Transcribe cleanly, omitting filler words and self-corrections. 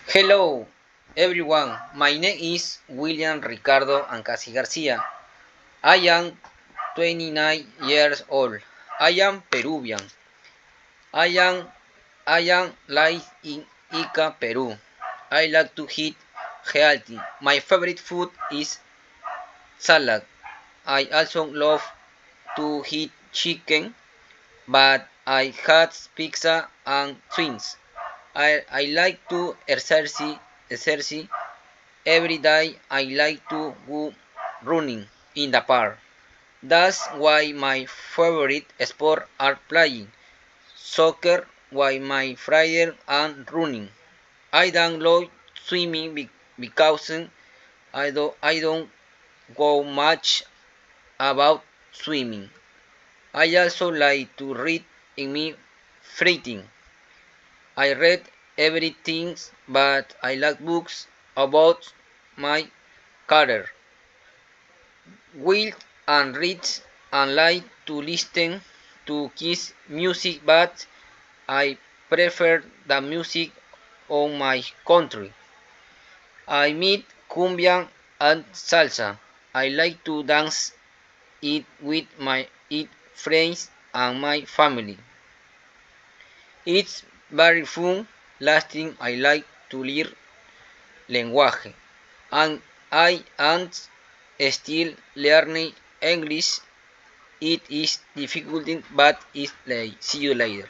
Hello, everyone. My name is William Ricardo Ancasi Garcia. I am 29 years old. I am Peruvian. I am I am live in Ica, Peru. I like to eat healthy. My favorite food is salad. I also love to eat chicken, but I had pizza and twins. I like to exercise every day. I like to go running in the park. That's why my favorite sport are playing soccer, why my Friday and running. I don't like swimming because I don't go much about swimming. I also like to read in my free time. I read everything, but I like books about my career. Will and read and like to listen to kids music, but I prefer the music of my country. I meet cumbia and salsa. I like to dance it with my friends and my family. It's very fun. Lasting I like to learn language, and I am still learning English. It is difficult, but it's like see you later.